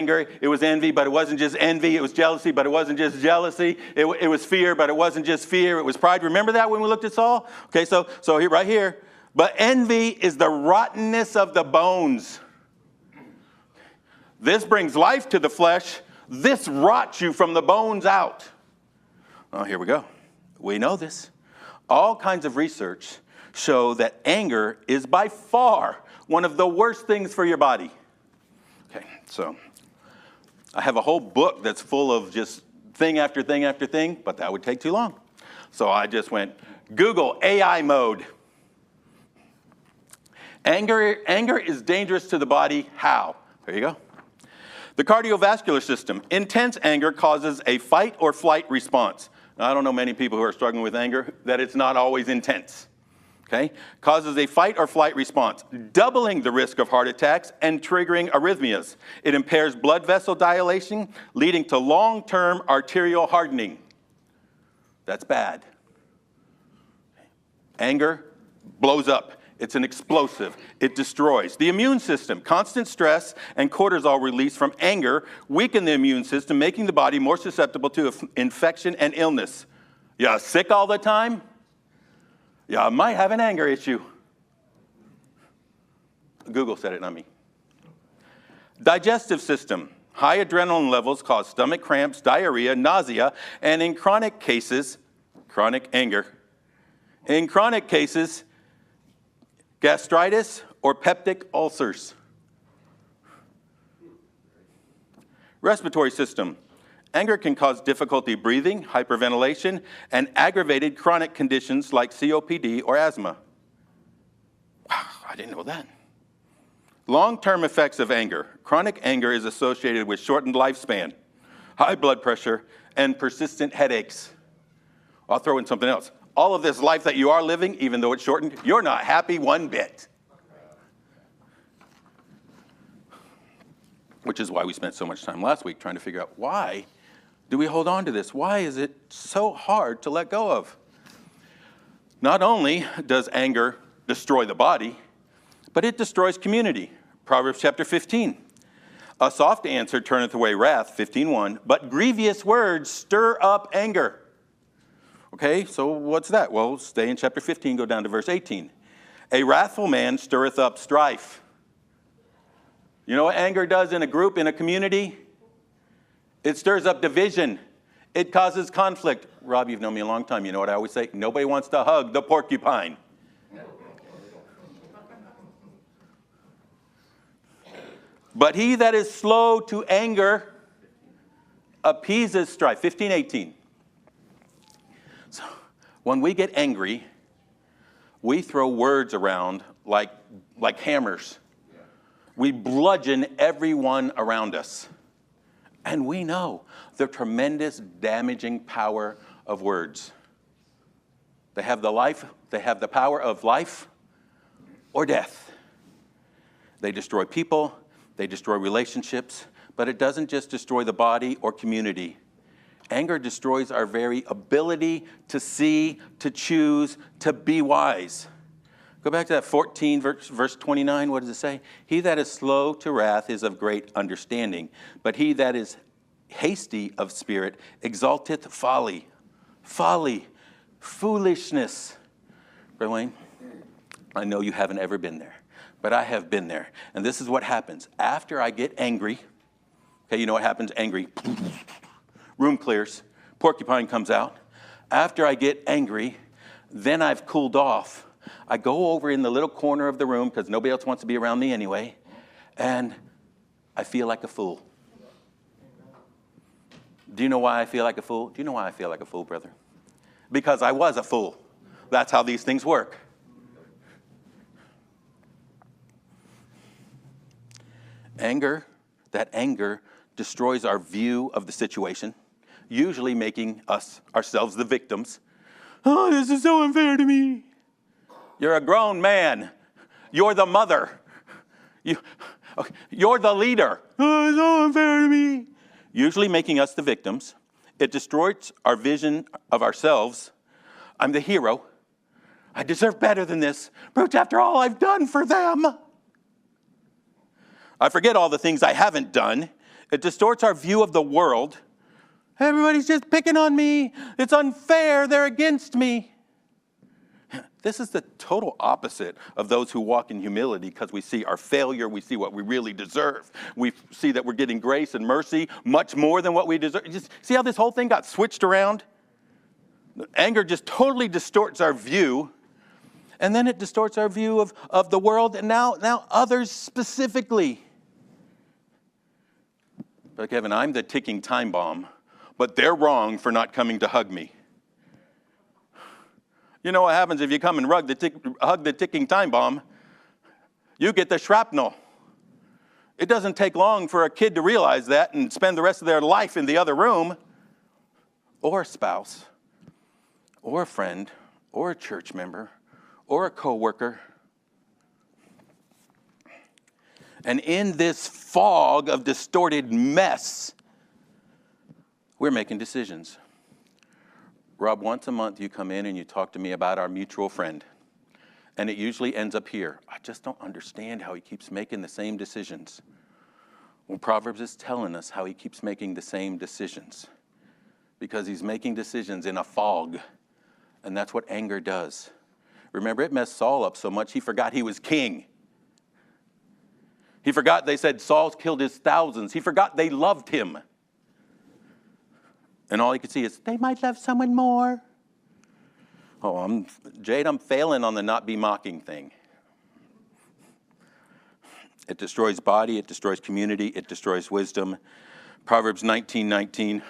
anger, it was envy, but it wasn't just envy. It was jealousy, but it wasn't just jealousy. It was fear, but it wasn't just fear. It was pride. Remember that when we looked at Saul? Okay, so here, right here. But envy is the rottenness of the bones. This brings life to the flesh. This rots you from the bones out. Oh, here we go. We know this. All kinds of research show that anger is by far one of the worst things for your body. Okay, so I have a whole book that's full of just thing after thing after thing, but that would take too long. So I just went, Google AI mode. Anger is dangerous to the body. How? There you go. The cardiovascular system. Intense anger causes a fight or flight response. Now, I don't know many people who are struggling with anger that it's not always intense. Okay? Causes a fight or flight response, doubling the risk of heart attacks and triggering arrhythmias. It impairs blood vessel dilation, leading to long-term arterial hardening. That's bad. Anger blows up. It's an explosive. It destroys. The immune system. Constant stress and cortisol release from anger weaken the immune system, making the body more susceptible to infection and illness. You sick all the time? You might have an anger issue. Google said it, not me. Digestive system. High adrenaline levels cause stomach cramps, diarrhea, nausea, and in chronic cases, chronic anger. In chronic cases, gastritis or peptic ulcers. Respiratory system. Anger can cause difficulty breathing, hyperventilation, and aggravated chronic conditions like COPD or asthma. Wow, I didn't know that. Long-term effects of anger. Chronic anger is associated with shortened lifespan, high blood pressure, and persistent headaches. I'll throw in something else. All of this life that you are living, even though it's shortened, you're not happy one bit. Which is why we spent so much time last week trying to figure out why do we hold on to this? Why is it so hard to let go of? Not only does anger destroy the body, but it destroys community. Proverbs chapter 15. A soft answer turneth away wrath, 15:1, but grievous words stir up anger. Okay, so what's that? Well, stay in chapter 15, go down to verse 18. A wrathful man stirreth up strife. You know what anger does in a group, in a community? It stirs up division. It causes conflict. Rob, you've known me a long time. You know what I always say? Nobody wants to hug the porcupine. But he that is slow to anger appeases strife. 15:18. So when we get angry, we throw words around like hammers. We bludgeon everyone around us. And we know the tremendous damaging power of words. They have the power of life or death. They destroy people, they destroy relationships, but it doesn't just destroy the body or community. Anger destroys our very ability to see, to choose, to be wise. Go back to that 14, verse 29. What does it say? He that is slow to wrath is of great understanding, but he that is hasty of spirit exalteth folly. Folly, foolishness. Brother Wayne, I know you haven't ever been there, but I have been there. And this is what happens. After I get angry, okay, you know what happens? Angry. Room clears. Porcupine comes out. After I get angry, then I've cooled off. I go over in the little corner of the room because nobody else wants to be around me anyway, and I feel like a fool. Do you know why I feel like a fool? Do you know why I feel like a fool, brother? Because I was a fool. That's how these things work. That anger destroys our view of the situation, usually making us ourselves the victims. Oh, this is so unfair to me. You're a grown man. You're the mother. You're the leader. Oh, it's so unfair to me. Usually making us the victims. It destroys our vision of ourselves. I'm the hero. I deserve better than this. But after all I've done for them. I forget all the things I haven't done. It distorts our view of the world. Everybody's just picking on me. It's unfair. They're against me. This is the total opposite of those who walk in humility, because we see our failure. We see what we really deserve. We see that we're getting grace and mercy much more than what we deserve. Just see how this whole thing got switched around? Anger just totally distorts our view. And then it distorts our view of the world, and now others specifically. But Kevin, I'm the ticking time bomb, but they're wrong for not coming to hug me. You know what happens if you come and hug the ticking time bomb? You get the shrapnel. It doesn't take long for a kid to realize that and spend the rest of their life in the other room, or a spouse, or a friend, or a church member, or a coworker. And in this fog of distorted mess, we're making decisions. Rob, once a month you come in and you talk to me about our mutual friend. And it usually ends up here. I just don't understand how he keeps making the same decisions. Well, Proverbs is telling us how he keeps making the same decisions. Because he's making decisions in a fog. And that's what anger does. Remember, it messed Saul up so much he forgot he was king. He forgot they said Saul's killed his thousands. He forgot they loved him. And all he could see is, they might love someone more. Oh, Jade, I'm failing on the not be mocking thing. It destroys body, it destroys community, it destroys wisdom. Proverbs 19:19.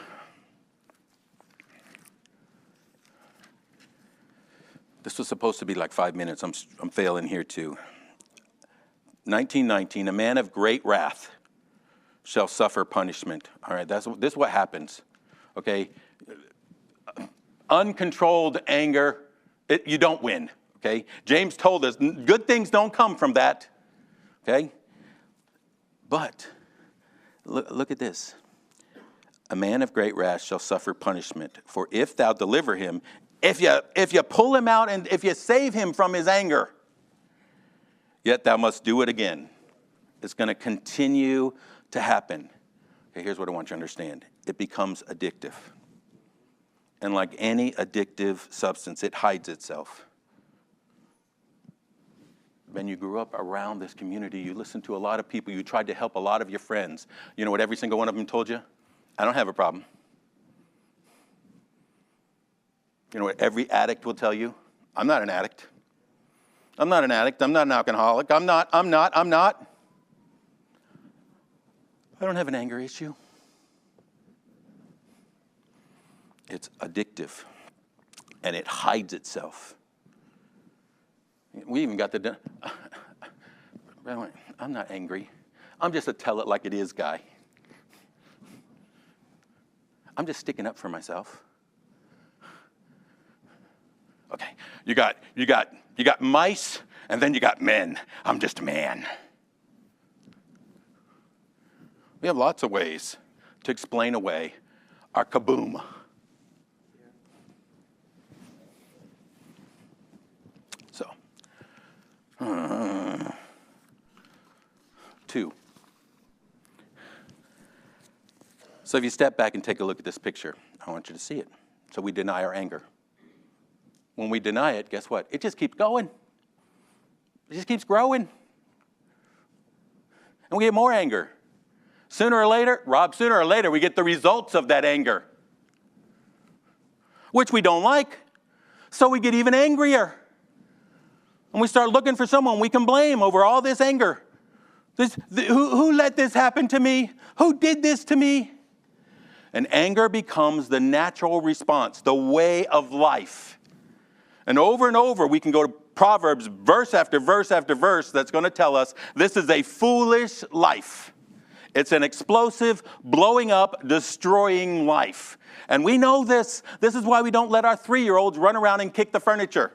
This was supposed to be like 5 minutes. I'm failing here too. 19:19, a man of great wrath shall suffer punishment. All right, this is what happens. Okay, uncontrolled anger, you don't win. Okay, James told us good things don't come from that. Okay, but look at this. A man of great wrath shall suffer punishment. For if thou deliver him, if you pull him out and if you save him from his anger, yet thou must do it again. It's going to continue to happen. Okay, here's what I want you to understand. It becomes addictive. And like any addictive substance, it hides itself. When you grew up around this community, you listened to a lot of people, you tried to help a lot of your friends. You know what every single one of them told you? I don't have a problem. You know what every addict will tell you? I'm not an addict. I'm not an addict. I'm not an alcoholic. I'm not. I don't have an anger issue. It's addictive, and it hides itself. We even got the, I'm not angry. I'm just a tell it like it is guy. I'm just sticking up for myself. Okay, you got mice, and then you got men. I'm just a man. We have lots of ways to explain away our kaboom. So, 2. So if you step back and take a look at this picture, I want you to see it. So we deny our anger. When we deny it, guess what? It just keeps going. It just keeps growing. And we get more anger. Sooner or later, we get the results of that anger, which we don't like. So we get even angrier. And we start looking for someone we can blame over all this anger. Who let this happen to me? Who did this to me? And anger becomes the natural response, the way of life. And over, we can go to Proverbs, verse after verse after verse, that's going to tell us this is a foolish life. It's an explosive, blowing up, destroying life. And we know this. This is why we don't let our 3-year-olds run around and kick the furniture.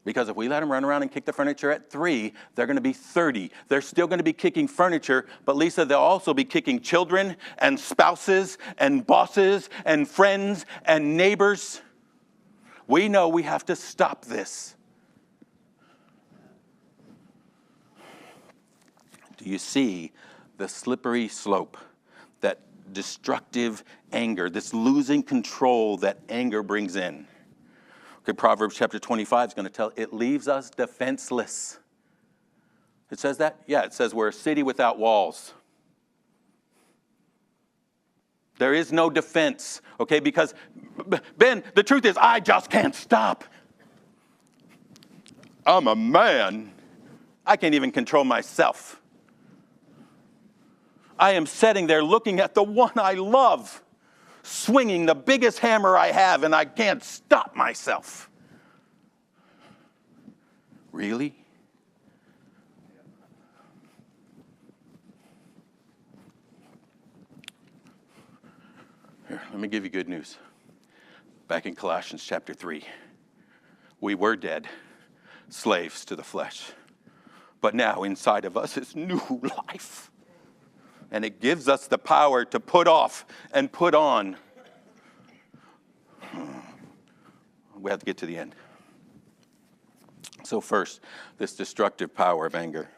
Because if we let them run around and kick the furniture at 3, they're going to be 30. They're still going to be kicking furniture, but Lisa, they'll also be kicking children and spouses and bosses and friends and neighbors. We know we have to stop this. Do you see the slippery slope, that destructive anger, this losing control that anger brings in. Okay, Proverbs chapter 25 is going to tell, it leaves us defenseless. It says that? Yeah, it says we're a city without walls. There is no defense, okay? Because, Ben, the truth is, I just can't stop. I'm a man. I can't even control myself. I am sitting there looking at the one I love, swinging the biggest hammer I have, and I can't stop myself. Really? Here, let me give you good news. Back in Colossians chapter 3, we were dead, slaves to the flesh. But now inside of us is new life. And it gives us the power to put off and put on. We have to get to the end. So first, this destructive power of anger.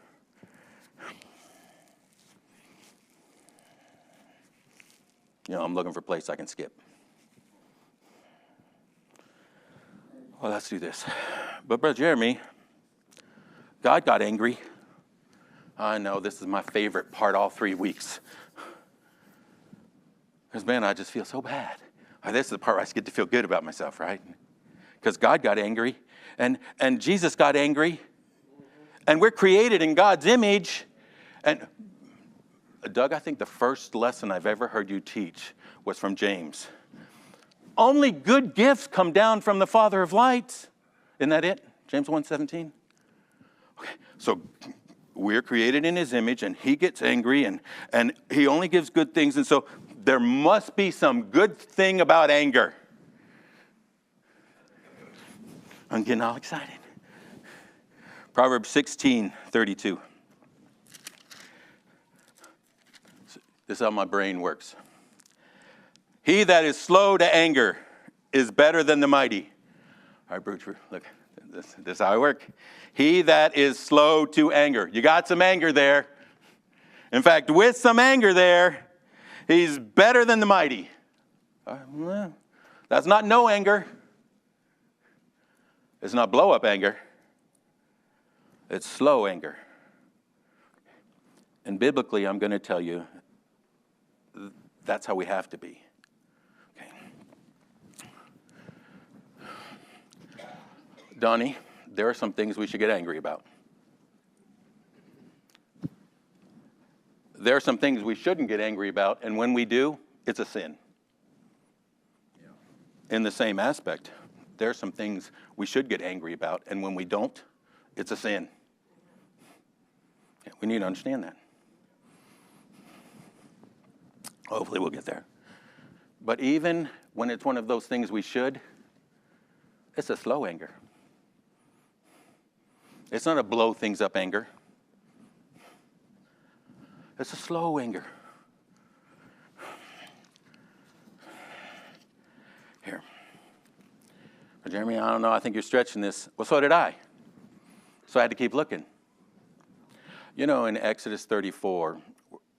I'm looking for a place I can skip. Well, let's do this. But Brother Jeremy, God got angry. I know this is my favorite part all 3 weeks. Because, man, I just feel so bad. This is the part where I get to feel good about myself, right? Because God got angry, and Jesus got angry, and we're created in God's image. And, Doug, I think the first lesson I've ever heard you teach was from James. Only good gifts come down from the Father of lights. Isn't that it? James 1:17? Okay, so we're created in his image, and he gets angry, and he only gives good things. And so there must be some good thing about anger. I'm getting all excited. Proverbs 16:32. This is how my brain works. He that is slow to anger is better than the mighty. All right, Bruce, look, this is how I work. He that is slow to anger. You got some anger there. In fact, with some anger there, he's better than the mighty. That's not no anger. It's not blow-up anger. It's slow anger. And biblically, I'm going to tell you, that's how we have to be. Okay. Donnie, there are some things we should get angry about. There are some things we shouldn't get angry about, and when we do, it's a sin. In the same aspect, there are some things we should get angry about, and when we don't, it's a sin. We need to understand that. Hopefully we'll get there. But even when it's one of those things we should, it's a slow anger. It's not a blow things up anger. It's a slow anger. Here. Jeremy, I don't know, I think you're stretching this. Well, so did I. So I had to keep looking. In Exodus 34,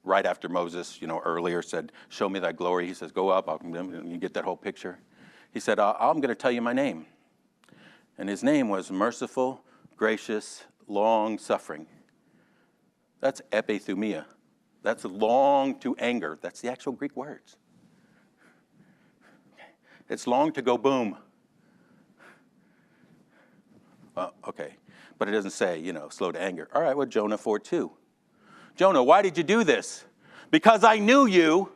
right after Moses, earlier said, show me thy glory. He says, go up. You get that whole picture. He said, I'm going to tell you my name. And his name was merciful, gracious, long-suffering. That's epithumia. That's long to anger. That's the actual Greek words. It's long to go boom. Well, okay. But it doesn't say, slow to anger. All right, well, Jonah 4:2. Jonah, why did you do this? Because I knew you.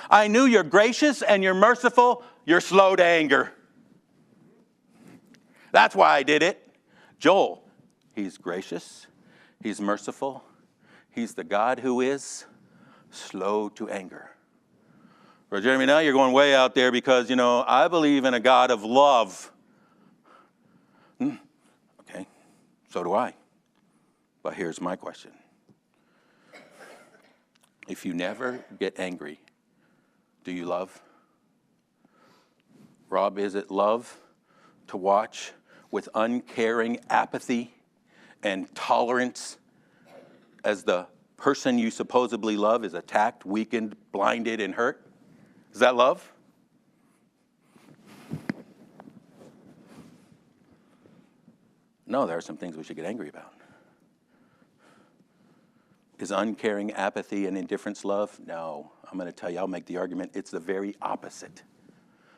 I knew you're gracious and you're merciful. You're slow to anger. That's why I did it. Joel, he's gracious. He's merciful. He's the God who is slow to anger. Well, Jeremy, now you're going way out there because, I believe in a God of love. Okay, so do I. But here's my question. If you never get angry, do you love? Rob, is it love to watch with uncaring apathy and tolerance as the person you supposedly love is attacked, weakened, blinded, and hurt? Is that love? No, there are some things we should get angry about. Is uncaring, apathy, and indifference love? No. I'm going to tell you, I'll make the argument, it's the very opposite.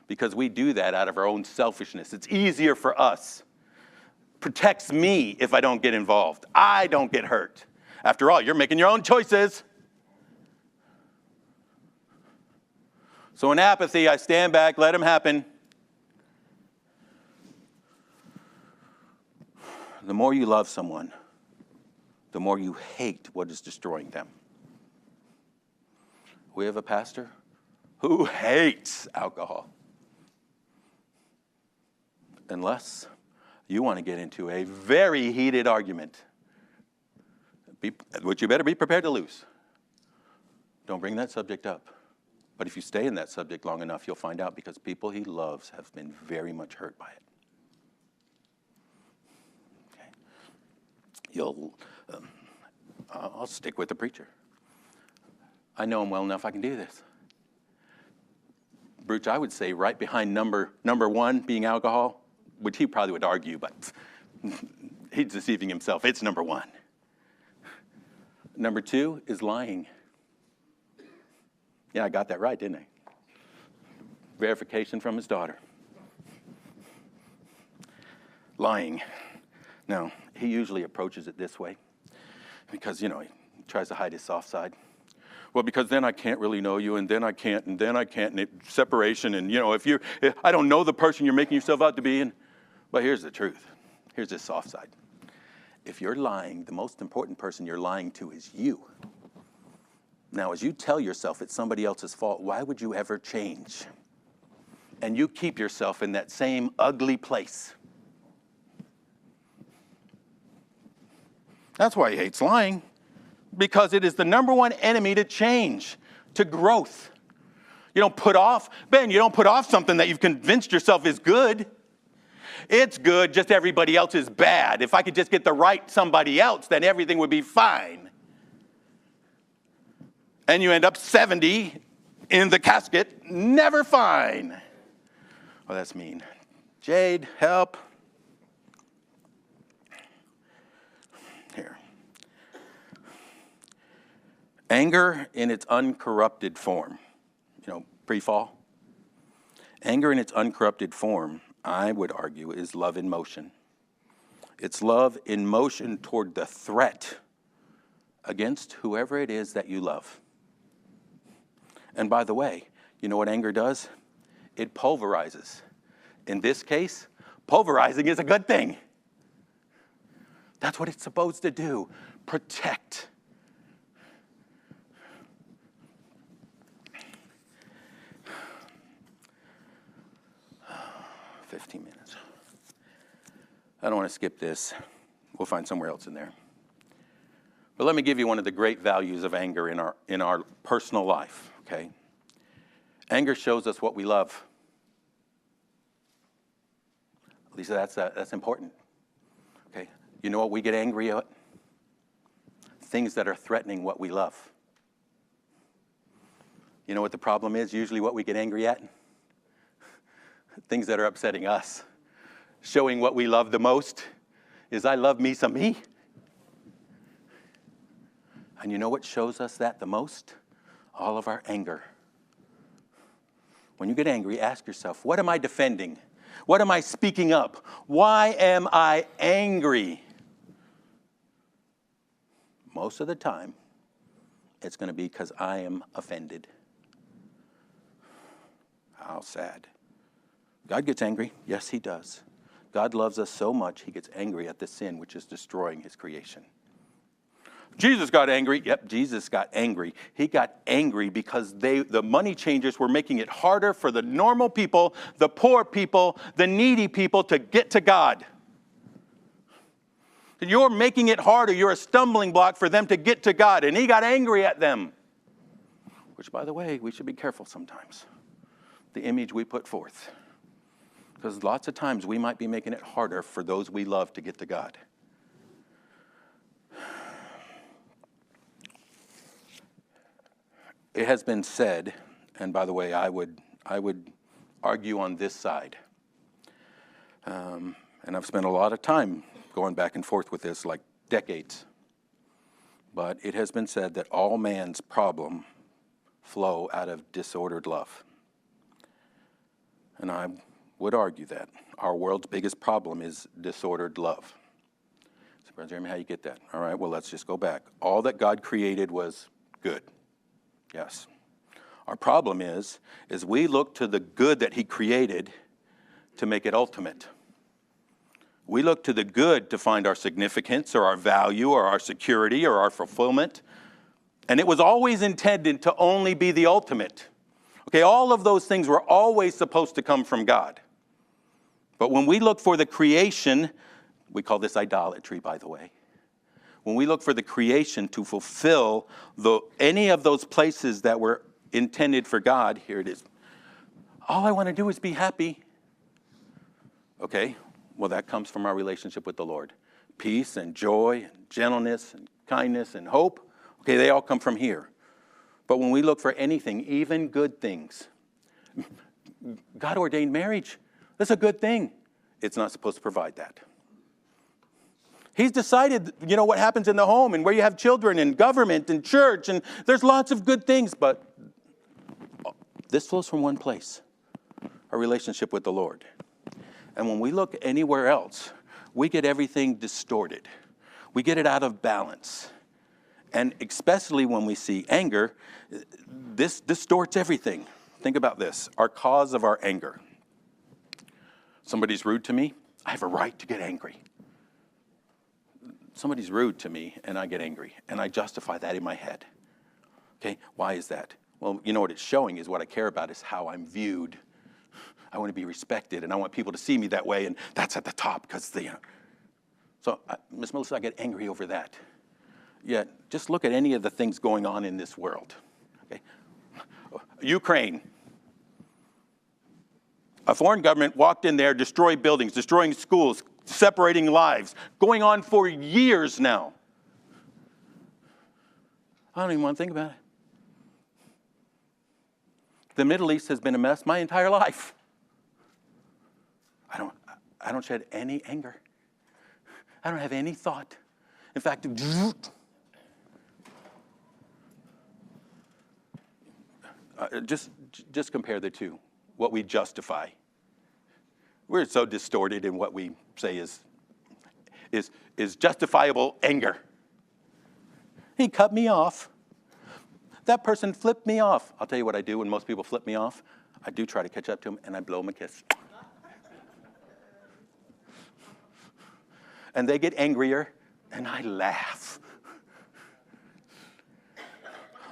Because we do that out of our own selfishness. It's easier for us. Protects me if I don't get involved. I don't get hurt. After all, you're making your own choices. So in apathy, I stand back, let them happen. The more you love someone, the more you hate what is destroying them. We have a pastor who hates alcohol. Unless you want to get into a very heated argument, which you better be prepared to lose. Don't bring that subject up. But if you stay in that subject long enough, you'll find out because people he loves have been very much hurt by it. I'll stick with the preacher. I know him well enough I can do this. Bruce, I would say right behind number one being alcohol, which he probably would argue, but he's deceiving himself. It's number one. Number two is lying. Yeah, I got that right, didn't I? Verification from his daughter. Lying. Now, he usually approaches it this way because, he tries to hide his soft side. Well, because then I can't really know you, and then I can't, and then I can't, and separation, and, if I don't know the person you're making yourself out to be, but here's the truth. Here's this soft side. If you're lying, the most important person you're lying to is you. Now, as you tell yourself it's somebody else's fault, why would you ever change? And you keep yourself in that same ugly place. That's why he hates lying, because it is the number one enemy to change, to growth. You don't put off something that you've convinced yourself is good. It's good, just everybody else is bad. If I could just get the right somebody else, then everything would be fine. And you end up 70 in the casket, never fine. Well, that's mean. Jade, help. Here. Anger in its uncorrupted form, pre-fall. Anger in its uncorrupted form, I would argue, is love in motion. It's love in motion toward the threat against whoever it is that you love. And by the way, you know what anger does? It pulverizes. In this case, pulverizing is a good thing. That's what it's supposed to do. Protect. 15 minutes. I don't want to skip this. We'll find somewhere else in there. But let me give you one of the great values of anger in our personal life, okay? Anger shows us what we love. Lisa, that's important. Okay, you know what we get angry at? Things that are threatening what we love. You know what the problem is? Usually what we get angry at? Things that are upsetting us. Showing what we love the most is I love me some me. And you know what shows us that the most? All of our anger. When you get angry, ask yourself, what am I defending? What am I speaking up? Why am I angry? Most of the time, it's going to be because I am offended. How sad. God gets angry. Yes, he does. God loves us so much, he gets angry at the sin which is destroying his creation. Jesus got angry. Yep, Jesus got angry. He got angry because the money changers were making it harder for the normal people, the poor people, the needy people to get to God. You're making it harder. You're a stumbling block for them to get to God. And he got angry at them. Which, by the way, we should be careful sometimes. The image we put forth. Because lots of times we might be making it harder for those we love to get to God. It has been said, and by the way, I would argue on this side. And I've spent a lot of time going back and forth with this, like decades. But it has been said that all man's problem flow out of disordered love. And I would argue that our world's biggest problem is disordered love. So, Brother Jeremy, how you get that? All right, well, let's just go back. All that God created was good. Yes. Our problem is we look to the good that he created to make it ultimate. We look to the good to find our significance or our value or our security or our fulfillment. And it was always intended to only be the ultimate. Okay, all of those things were always supposed to come from God. But when we look for the creation, we call this idolatry, by the way. When we look for the creation to fulfill any of those places that were intended for God, here it is. All I want to do is be happy. Okay, well, that comes from our relationship with the Lord. Peace and joy and gentleness and kindness and hope. Okay, they all come from here. But when we look for anything, even good things, God ordained marriage. That's a good thing. It's not supposed to provide that. He's decided, what happens in the home and where you have children and government and church, and there's lots of good things, but this flows from one place, our relationship with the Lord. And when we look anywhere else, we get everything distorted. We get it out of balance. And especially when we see anger, this distorts everything. Think about this, our cause of our anger. Somebody's rude to me, I have a right to get angry. Somebody's rude to me and I get angry, and I justify that in my head. Okay, why is that? Well, what it's showing is what I care about is how I'm viewed. I want to be respected, and I want people to see me that way, and that's at the top because So, Miss Melissa, I get angry over that. Yet, just look at any of the things going on in this world. Okay, Ukraine. A foreign government walked in there, destroyed buildings, destroying schools, separating lives, going on for years now. I don't even want to think about it. The Middle East has been a mess my entire life. I don't shed any anger. I don't have any thought. In fact, just compare the two, what we justify. We're so distorted in what we say is justifiable anger. He cut me off. That person flipped me off. I'll tell you what I do when most people flip me off. I do try to catch up to them, and I blow them a kiss. And they get angrier, and I laugh.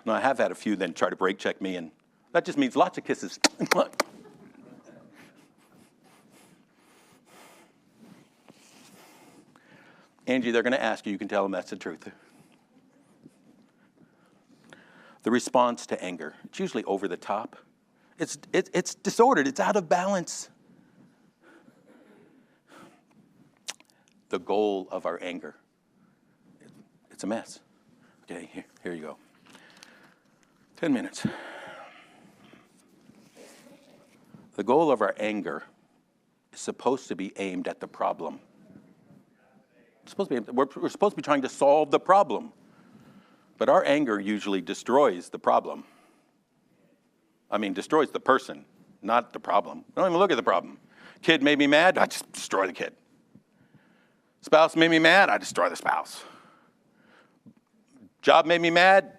Now, I have had a few then try to brake check me, and that just means lots of kisses. Angie, they're going to ask you. You can tell them that's the truth. The response to anger, it's usually over the top. It's disordered. It's out of balance. The goal of our anger, it's a mess. Okay, here you go. 10 minutes. The goal of our anger is supposed to be aimed at the problem. We're supposed to be trying to solve the problem. But our anger usually destroys the problem. Destroys the person, not the problem. Don't even look at the problem. Kid made me mad, I just destroy the kid. Spouse made me mad, I destroy the spouse. Job made me mad,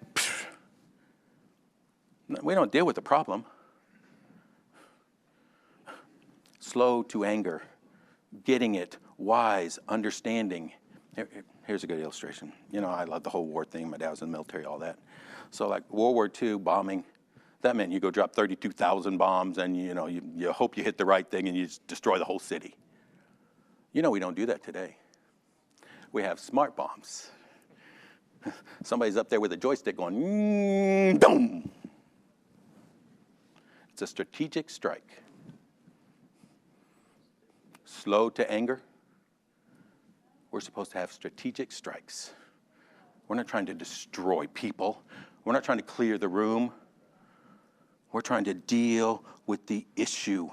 we don't deal with the problem. Slow to anger, getting it, wise, understanding. Here's a good illustration. I love the whole war thing. My dad was in the military, all that. So like World War II bombing, that meant you go drop 32,000 bombs and you hope you hit the right thing and you just destroy the whole city. We don't do that today. We have smart bombs. Somebody's up there with a joystick going, boom. It's a strategic strike. Slow to anger. We're supposed to have strategic strikes. We're not trying to destroy people. We're not trying to clear the room. We're trying to deal with the issue.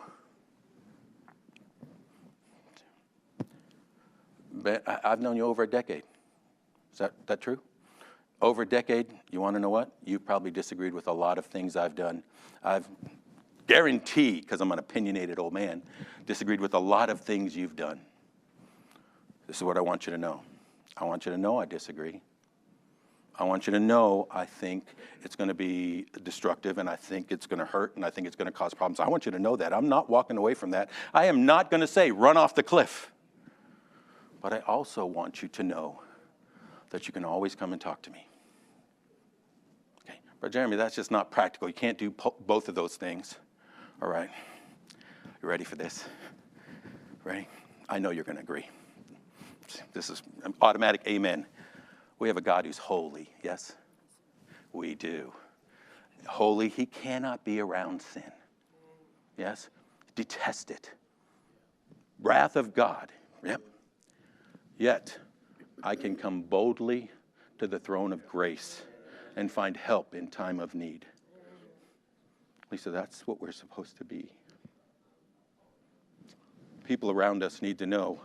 I've known you over a decade. Is that true? Over a decade, you want to know what? You've probably disagreed with a lot of things I've done. I've guaranteed, because I'm an opinionated old man, disagreed with a lot of things you've done. This is what I want you to know. I want you to know I disagree. I want you to know I think it's going to be destructive, and I think it's going to hurt, and I think it's going to cause problems. I want you to know that. I'm not walking away from that. I am not going to say, run off the cliff. But I also want you to know that you can always come and talk to me. Okay, but Jeremy, that's just not practical. You can't do both of those things. All right, you ready for this? Ready? I know you're going to agree. This is an automatic amen. We have a God who's holy, yes? We do. Holy, he cannot be around sin. Yes? Detest it. Wrath of God. Yep. Yet, I can come boldly to the throne of grace and find help in time of need. Lisa, that's what we're supposed to be. People around us need to know,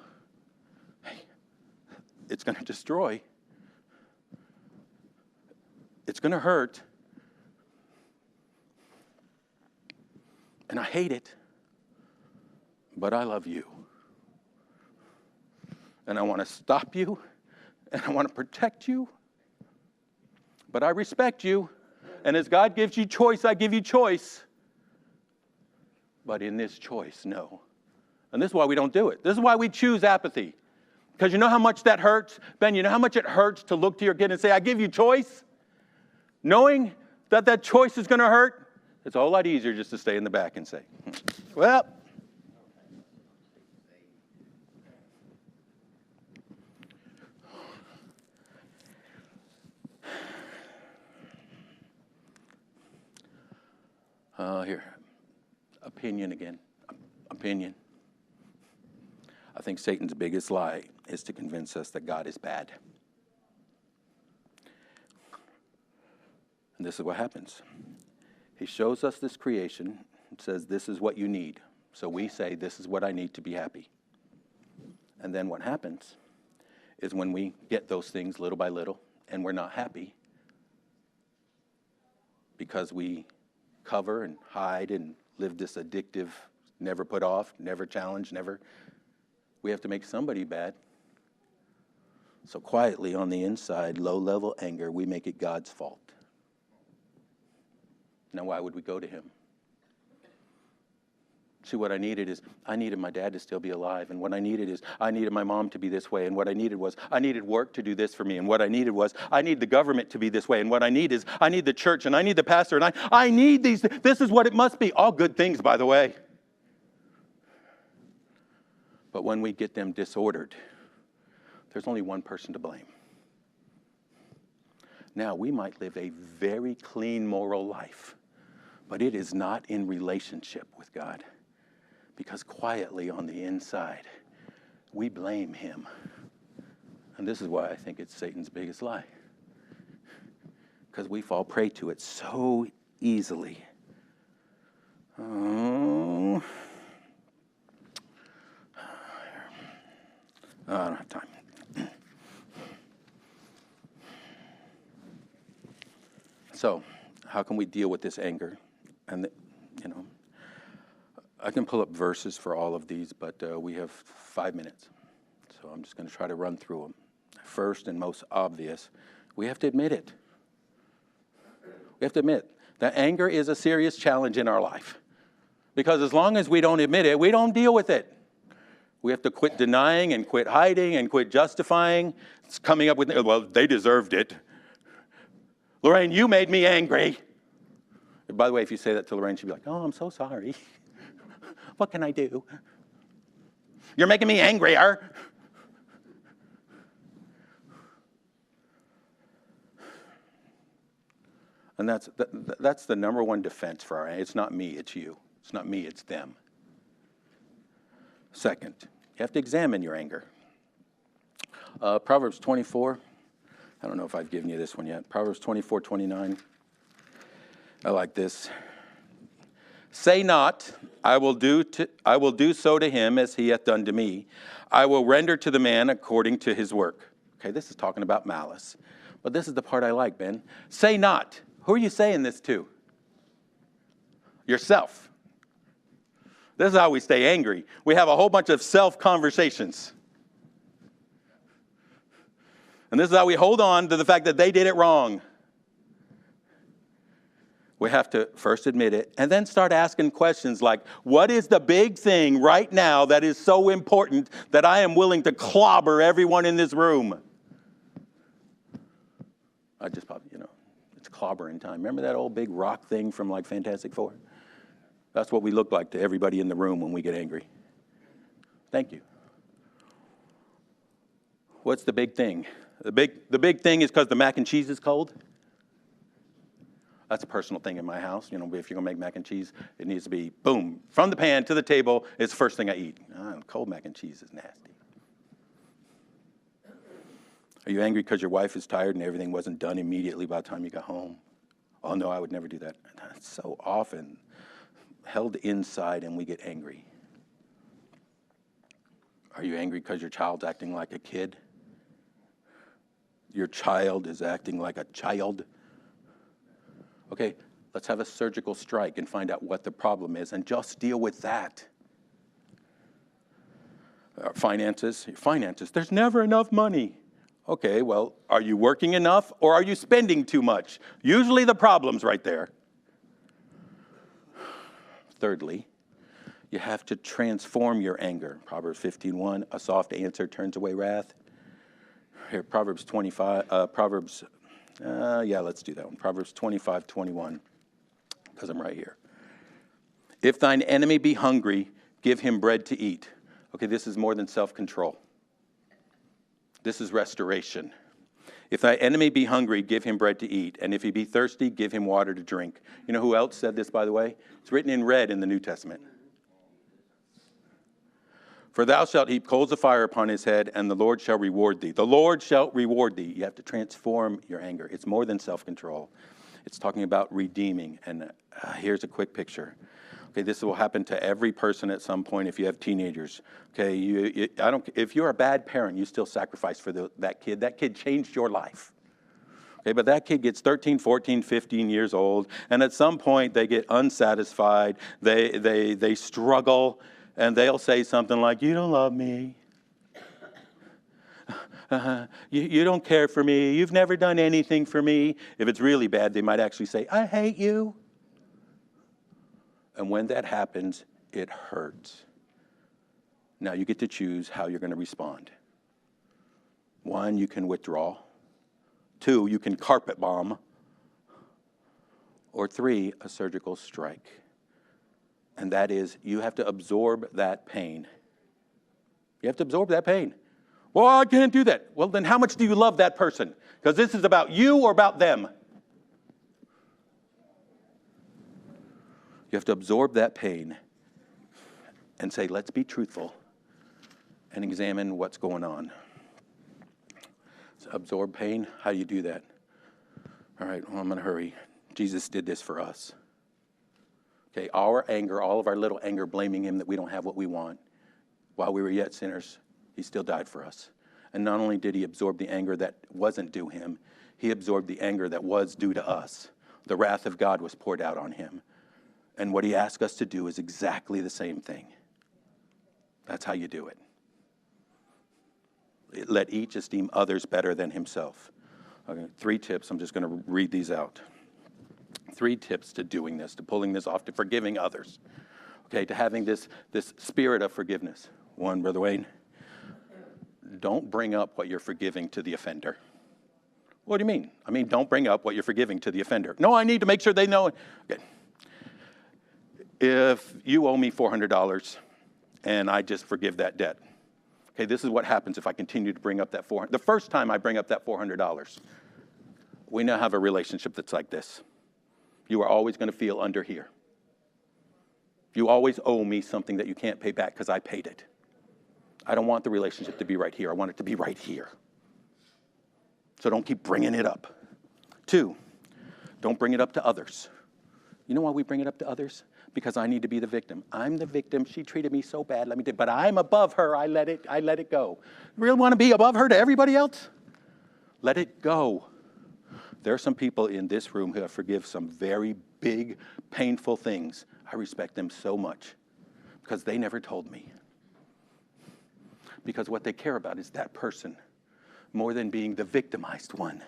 hey, it's going to destroy. It's going to hurt. And I hate it. But I love you. And I want to stop you. And I want to protect you. But I respect you. And as God gives you choice, I give you choice. But in this choice, no. And this is why we don't do it. This is why we choose apathy. Because you know how much that hurts? Ben, you know how much it hurts to look to your kid and say, I give you choice? Knowing that that choice is going to hurt, it's a whole lot easier just to stay in the back and say, well. Here, opinion again. Opinion. I think Satan's biggest lie is to convince us that God is bad. And this is what happens. He shows us this creation and says, this is what you need. So we say, this is what I need to be happy. And then what happens is when we get those things little by little and we're not happy because we cover and hide and live this addictive, never put off, never challenge, we have to make somebody bad. So quietly on the inside, low-level anger, we make it God's fault. Now, why would we go to him? See, what I needed my dad to still be alive. And what I needed my mom to be this way. And what I needed was, I needed work to do this for me. And what I needed was, I need the government to be this way. And what I need is, I need the church and I need the pastor. And I need these. This is what it must be. All good things, by the way. But when we get them disordered, there's only one person to blame. Now, we might live a very clean moral life, but it is not in relationship with God. Because quietly on the inside, we blame him. And this is why I think it's Satan's biggest lie. Because we fall prey to it so easily. Oh, I don't have time. So, how can we deal with this anger? And, I can pull up verses for all of these, but we have 5 minutes. So I'm just going to try to run through them. First and most obvious, we have to admit it. We have to admit that anger is a serious challenge in our life. Because as long as we don't admit it, we don't deal with it. We have to quit denying and quit hiding and quit justifying. It's coming up with, well, they deserved it. Lorraine, you made me angry. By the way, if you say that to Lorraine, she'll be like, oh, I'm so sorry. What can I do? You're making me angrier. And that's the number one defense for our anger. It's not me, it's you. It's not me, it's them. Second, you have to examine your anger. Proverbs 24. I don't know if I've given you this one yet. Proverbs 24:29. I like this. Say not, I will do so to him as he hath done to me. I will render to the man according to his work. Okay, this is talking about malice. But this is the part I like, Ben. Say not. Who are you saying this to? Yourself. This is how we stay angry. We have a whole bunch of self-conversations. And this is how we hold on to the fact that they did it wrong. We have to first admit it and then start asking questions like, what is the big thing right now that is so important that I am willing to clobber everyone in this room? I just probably, it's clobbering time. Remember that old big rock thing from like Fantastic Four? That's what we look like to everybody in the room when we get angry. Thank you. What's the big thing? The big thing is because the mac and cheese is cold. That's a personal thing in my house. If you're going to make mac and cheese, it needs to be, boom, from the pan to the table. It's the first thing I eat. Cold mac and cheese is nasty. Are you angry because your wife is tired and everything wasn't done immediately by the time you got home? Oh, no, I would never do that. That's so often held inside and we get angry. Are you angry because your child's acting like a kid? Your child is acting like a child? Okay, let's have a surgical strike and find out what the problem is and just deal with that. Finances. There's never enough money. Okay, well, are you working enough or are you spending too much? Usually the problem's right there. Thirdly, you have to transform your anger. Proverbs 15:1, a soft answer turns away wrath. Here, Proverbs 25, let's do that one. Proverbs 25:21, because I'm right here. If thine enemy be hungry, give him bread to eat. Okay, this is more than self-control. This is restoration. If thy enemy be hungry, give him bread to eat. And if he be thirsty, give him water to drink. You know who else said this, by the way? It's written in red in the New Testament. For thou shalt heap coals of fire upon his head, and the Lord shall reward thee. The Lord shall reward thee. You have to transform your anger. It's more than self-control. It's talking about redeeming. And here's a quick picture. Okay, this will happen to every person at some point if you have teenagers. Okay, if you're a bad parent, you still sacrifice for that kid. That kid changed your life. Okay, but that kid gets 13, 14, 15 years old, and at some point they get unsatisfied. They struggle. And they'll say something like, you don't love me. You don't care for me. You've never done anything for me. If it's really bad, they might actually say, I hate you. And when that happens, it hurts. Now you get to choose how you're going to respond. 1, you can withdraw. 2, you can carpet bomb. Or 3, a surgical strike. And that is, you have to absorb that pain. You have to absorb that pain. Well, I can't do that. Well, then how much do you love that person? Because this is about you or about them. You have to absorb that pain and say, let's be truthful and examine what's going on. So absorb pain, how do you do that? All right, well, I'm going to hurry. Jesus did this for us. Okay, our anger, all of our little anger, blaming him that we don't have what we want. While we were yet sinners, he still died for us. And not only did he absorb the anger that wasn't due him, he absorbed the anger that was due to us. The wrath of God was poured out on him. And what he asked us to do is exactly the same thing. That's how you do it. Let each esteem others better than himself. Okay, 3 tips. I'm just going to read these out. 3 tips to doing this, to pulling this off, to forgiving others. Okay, to having this spirit of forgiveness. 1, Brother Wayne, don't bring up what you're forgiving to the offender. What do you mean? I mean, don't bring up what you're forgiving to the offender. No, I need to make sure they know. Okay. If you owe me $400 and I just forgive that debt, okay, this is what happens if I continue to bring up that $400. The first time I bring up that $400, we now have a relationship that's like this. You are always going to feel under here. You always owe me something that you can't pay back because I paid it. I don't want the relationship to be right here. I want it to be right here. So don't keep bringing it up. 2, don't bring it up to others. You know why we bring it up to others? Because I need to be the victim. I'm the victim. She treated me so bad. But I'm above her. I let it go. You really want to be above her to everybody else? Let it go. There are some people in this room who have forgiven some very big, painful things. I respect them so much because they never told me. Because what they care about is that person more than being the victimized one.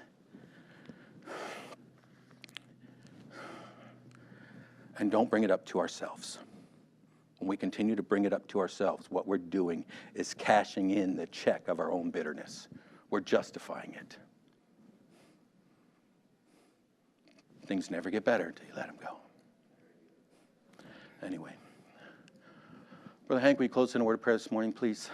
And don't bring it up to ourselves. When we continue to bring it up to ourselves, what we're doing is cashing in the check of our own bitterness. We're justifying it. Things never get better until you let them go. Anyway. Brother Hank, will you close in a word of prayer this morning, please?